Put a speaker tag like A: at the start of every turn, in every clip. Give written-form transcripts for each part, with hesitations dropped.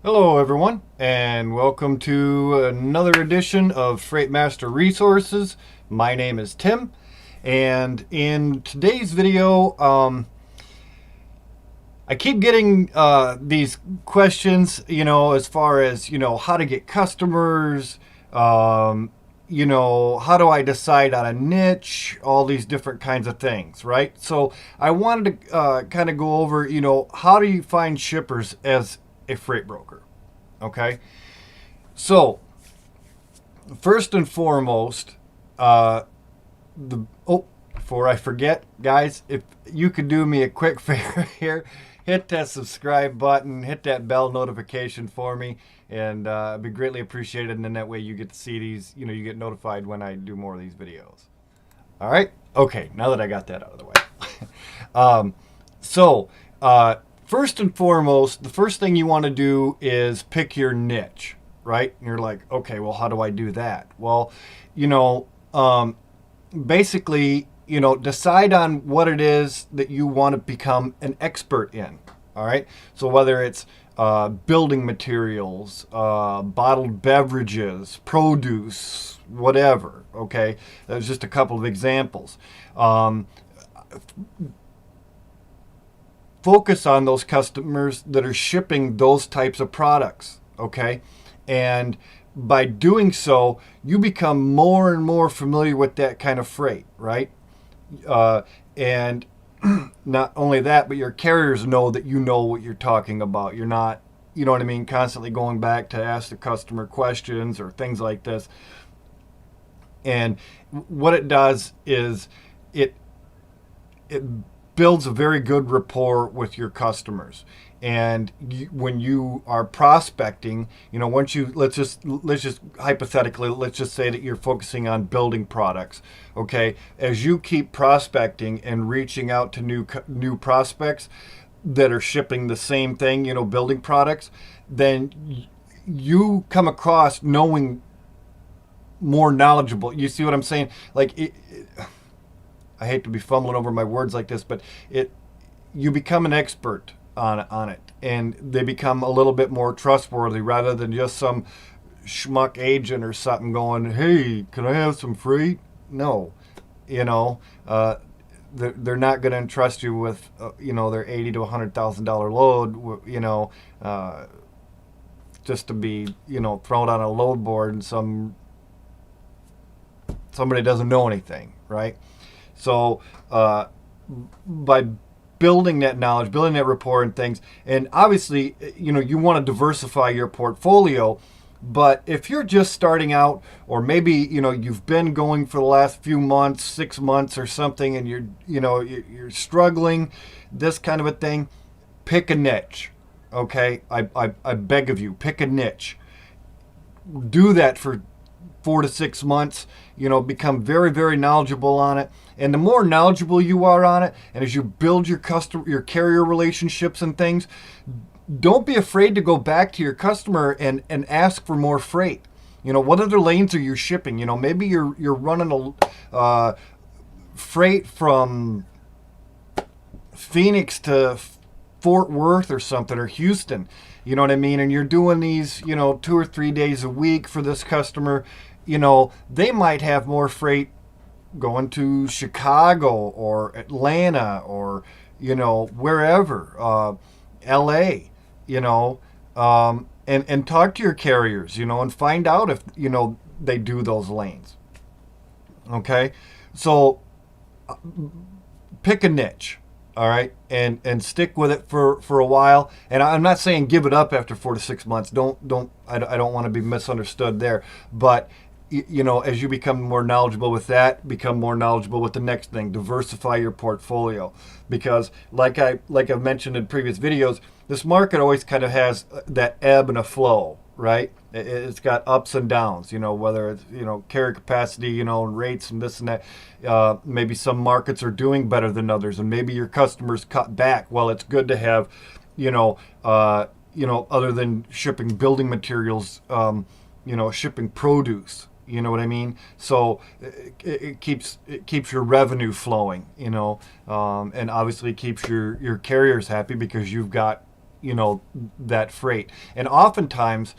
A: Hello, everyone, and welcome to another edition of Freight Master Resources. My name is Tim, and in today's video, I keep getting these questions, as far as, how to get customers, how do I decide on a niche, all these different kinds of things, right? So I wanted to kind of go over, how do you find shippers as a freight broker? Okay. So, first and foremost, uh, before I forget, guys, if you could do me a quick favor here, hit that subscribe button, hit that bell notification for me, and it'd be greatly appreciated. And then that way you get to see these, you get notified when I do more of these videos. All right. Okay. Now that I got that out of the way. um, so, first and foremost, the first thing you want to do is pick your niche, right? And you're like, okay, well, how do I do that? Well, you know, um, basically, decide on what it is that you want to become an expert in. All right. So whether it's building materials, bottled beverages, produce, whatever. Okay. That's just a couple of examples. Um, Focus on those customers that are shipping those types of products. Okay. And by doing so, you become more and more familiar with that kind of freight, right? And not only that, but your carriers know that you know what you're talking about. You're not, you know what I mean, constantly going back to ask the customer questions or things like this. And what it does is it it builds a very good rapport with your customers. And when you are prospecting, once you let's just hypothetically, let's just say that you're focusing on building products. Okay, as you keep prospecting and reaching out to new prospects that are shipping the same thing, building products, then you come across knowing more knowledgeable. You see what I'm saying? Like I hate to be fumbling over my words like this, but you become an expert on it, and they become a little bit more trustworthy rather than just some schmuck agent or something going, "Hey, can I have some freight?" No, you know, uh, they're not going to entrust you with their $80,000 to $100,000 load, just to be thrown on a load board and somebody doesn't know anything, right? So by building that knowledge, building that rapport and things, and obviously, you want to diversify your portfolio. But if you're just starting out, or maybe you've been going for the last few months, 6 months or something, and you're struggling, this kind of a thing, pick a niche. Okay, I beg of you, pick a niche. Do that for 4 to 6 months, become very, very knowledgeable on it. And the more knowledgeable you are on it, and as you build your carrier relationships and things, don't be afraid to go back to your customer and ask for more freight. What other lanes are you shipping? Maybe you're running a freight from Phoenix to Fort Worth or something, or Houston. You know what I mean? And you're doing these, 2 or 3 days a week for this customer. They might have more freight going to Chicago or Atlanta or, wherever, LA, and talk to your carriers, and find out if, they do those lanes. Okay. So pick a niche. All right, and stick with it for a while. And I'm not saying give it up after 4 to 6 months. I don't want to be misunderstood there. But as you become more knowledgeable with that, become more knowledgeable with the next thing. Diversify your portfolio, because like I've mentioned in previous videos, this market always kind of has that ebb and a flow, right? It's got ups and downs, whether it's, carrier capacity, and rates and this and that. Maybe some markets are doing better than others, and maybe your customers cut back. Well, it's good to have, other than shipping building materials, shipping produce. You know what I mean? So it keeps your revenue flowing, and obviously keeps your carriers happy because you've got that freight. And oftentimes,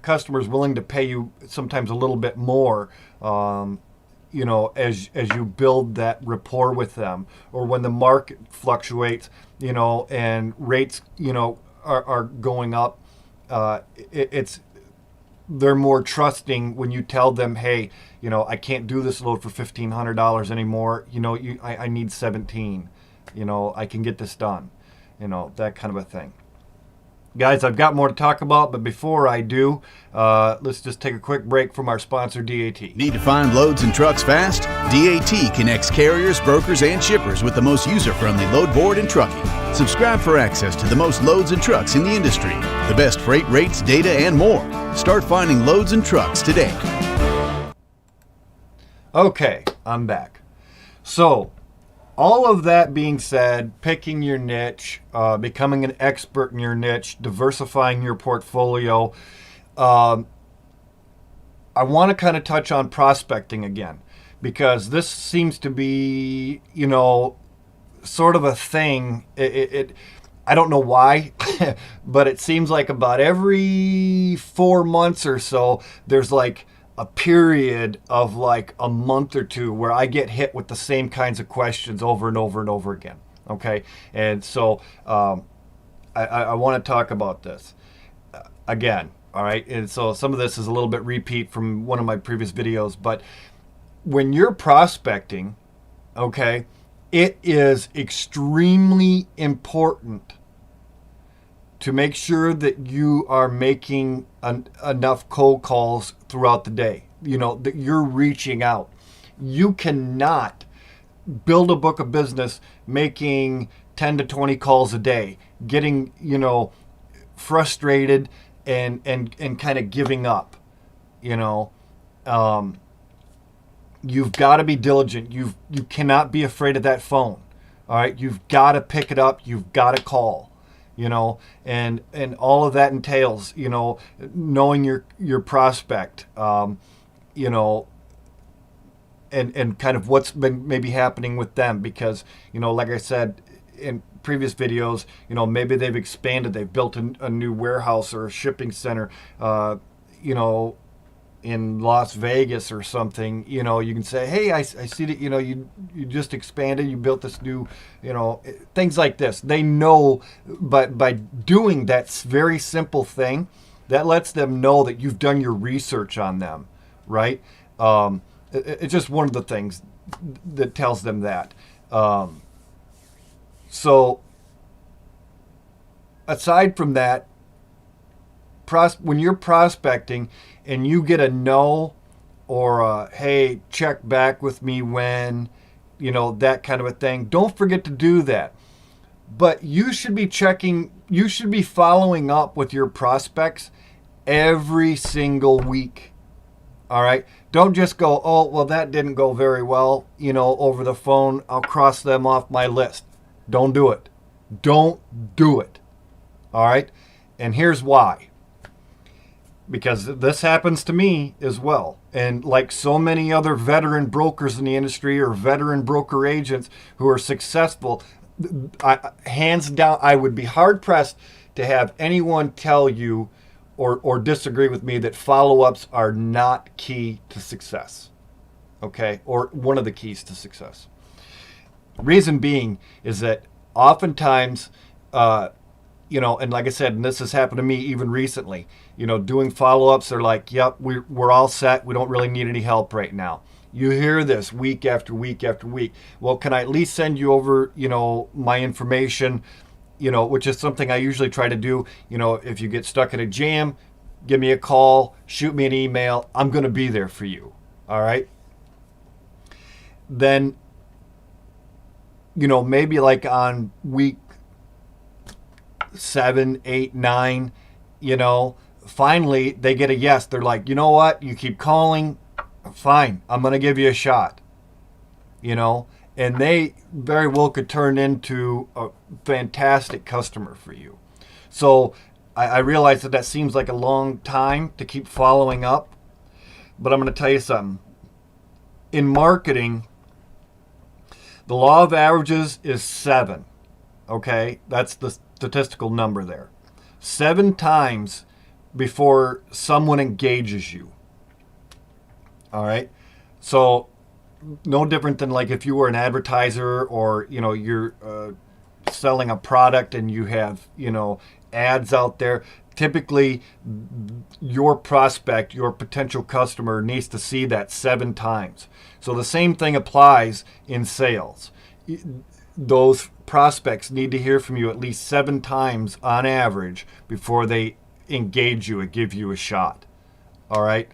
A: customers willing to pay you sometimes a little bit more, as you build that rapport with them, or when the market fluctuates, and rates, are going up. They're more trusting when you tell them, hey, I can't do this load for $1,500 anymore. I need 17. I can get this done. That kind of a thing. Guys, I've got more to talk about, but before I do, let's just take a quick break from our sponsor, DAT.
B: Need to find loads and trucks fast? DAT connects carriers, brokers, and shippers with the most user-friendly load board in trucking. Subscribe for access to the most loads and trucks in the industry, the best freight rates, data, and more. Start finding loads and trucks today.
A: Okay, I'm back. So, all of that being said, picking your niche, becoming an expert in your niche, diversifying your portfolio, I want to kind of touch on prospecting again, because this seems to be, sort of a thing. I don't know why, but it seems like about every 4 months or so, there's like a period of like a month or two where I get hit with the same kinds of questions over and over and over again. Okay. And so I want to talk about this again. All right. And so some of this is a little bit repeat from one of my previous videos, but when you're prospecting, okay, it is extremely important to make sure that you are making enough cold calls throughout the day, that you're reaching out. You cannot build a book of business making 10 to 20 calls a day, getting, frustrated and kind of giving up. You've got to be diligent. You cannot be afraid of that phone. All right. You've got to pick it up. You've got to call. And all of that entails, knowing your prospect, and kind of what's been maybe happening with them, because, like I said in previous videos, maybe they've expanded, they've built a new warehouse or a shipping center, in Las Vegas or something. You can say, hey, I see that, you just expanded, you built this new, things like this. They know, but by doing that very simple thing, that lets them know that you've done your research on them, right? It's just one of the things that tells them that. So aside from that, when you're prospecting and you get a no or a, hey, check back with me when, that kind of a thing, don't forget to do that. But you should be following up with your prospects every single week. All right. Don't just go, oh, well, that didn't go very well, over the phone. I'll cross them off my list. Don't do it. Don't do it. All right. And here's why. Because this happens to me as well. And like so many other veteran brokers in the industry or veteran broker agents who are successful, hands down, I would be hard pressed to have anyone tell you or disagree with me that follow-ups are not key to success. Okay? Or one of the keys to success. Reason being is that oftentimes, and like I said, and this has happened to me even recently, doing follow-ups, they're like, yep, we're all set. We don't really need any help right now. You hear this week after week after week. Well, can I at least send you over, my information, which is something I usually try to do. If you get stuck in a jam, give me a call, shoot me an email. I'm going to be there for you. All right. Then, maybe like on week 7, 8, 9, finally they get a yes. They're like, you know what? You keep calling. Fine. I'm going to give you a shot. And they very well could turn into a fantastic customer for you. So I realize that seems like a long time to keep following up, but I'm going to tell you something. In marketing, the law of averages is 7. Okay, that's the statistical number there. 7 times before someone engages you. All right, so no different than like if you were an advertiser, or you're selling a product and you have ads out there. Typically your prospect, your potential customer, needs to see that 7 times. So the same thing applies in sales. Those prospects need to hear from you at least 7 times on average before they engage you and give you a shot. All right,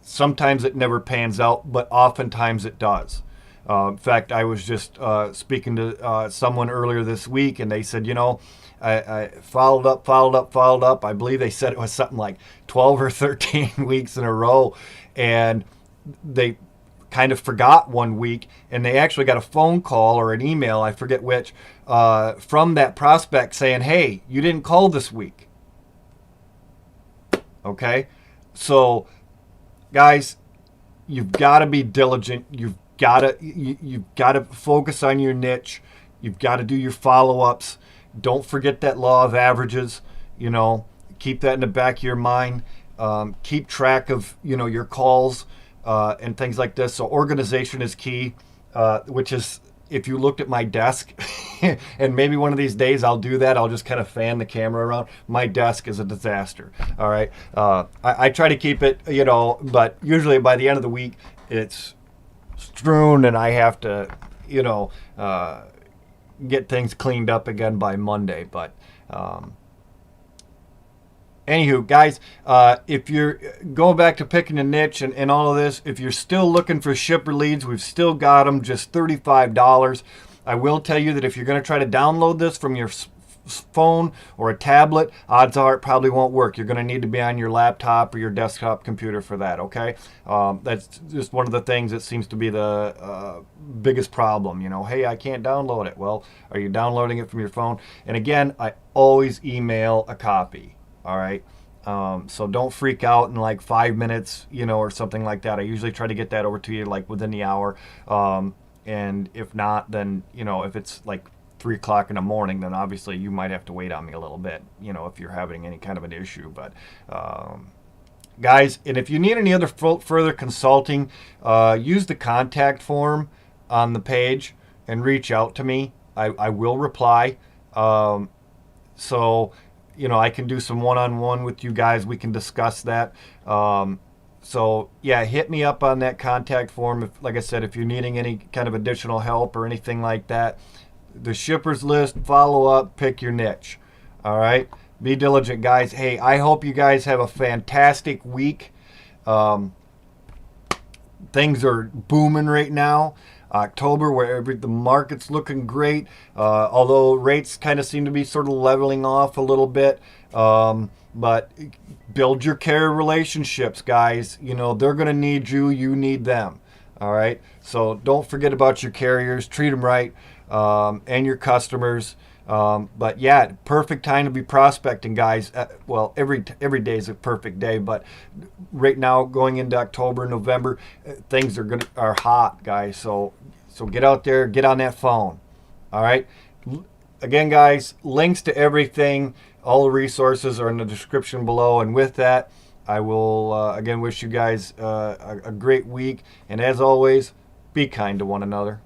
A: sometimes it never pans out, but oftentimes it does. In fact, I was just speaking to someone earlier this week, and they said, I followed up. I believe they said it was something like 12 or 13 weeks in a row, and they kind of forgot one week, and they actually got a phone call or an email, I forget which, from that prospect saying, hey, you didn't call this week. Okay, so guys, you've got to be diligent. You've got to focus on your niche. You've got to do your follow-ups. Don't forget that law of averages. Keep that in the back of your mind. Keep track of your calls and things like this. So organization is key, which is, if you looked at my desk, and maybe one of these days I'll do that, I'll just kind of fan the camera around. My desk is a disaster. All right, I try to keep it, but usually by the end of the week it's strewn, and I have to, get things cleaned up again by Monday. But anywho, guys, if you're going back to picking a niche and all of this, if you're still looking for shipper leads, we've still got them, just $35. I will tell you that if you're going to try to download this from your phone or a tablet, odds are it probably won't work. You're going to need to be on your laptop or your desktop computer for that, okay? That's just one of the things that seems to be the biggest problem. Hey, I can't download it. Well, are you downloading it from your phone? And again, I always email a copy, all right? So don't freak out in like 5 minutes, or something like that. I usually try to get that over to you like within the hour. And if not, then, if it's like 3 o'clock in the morning, then obviously you might have to wait on me a little bit, if you're having any kind of an issue. But guys, and if you need any other further consulting, use the contact form on the page and reach out to me. I will reply. So, I can do some one-on-one with you guys. We can discuss that. So yeah, hit me up on that contact form. If, like I said, if you're needing any kind of additional help or anything like that. The shippers list, follow up, pick your niche. All right, be diligent, guys. Hey, I hope you guys have a fantastic week. Things are booming right now. October, where the market's looking great, although rates kind of seem to be sort of leveling off a little bit. But build your carrier relationships, guys. They're going to need you. You need them. All right. So don't forget about your carriers. Treat them right, and your customers. But yeah, perfect time to be prospecting, guys. Well, every day is a perfect day, but right now, going into October, November, things are hot, guys. So get out there, get on that phone. All right. Again, guys, links to everything, all the resources are in the description below. And with that, I will again wish you guys a great week. And as always, be kind to one another.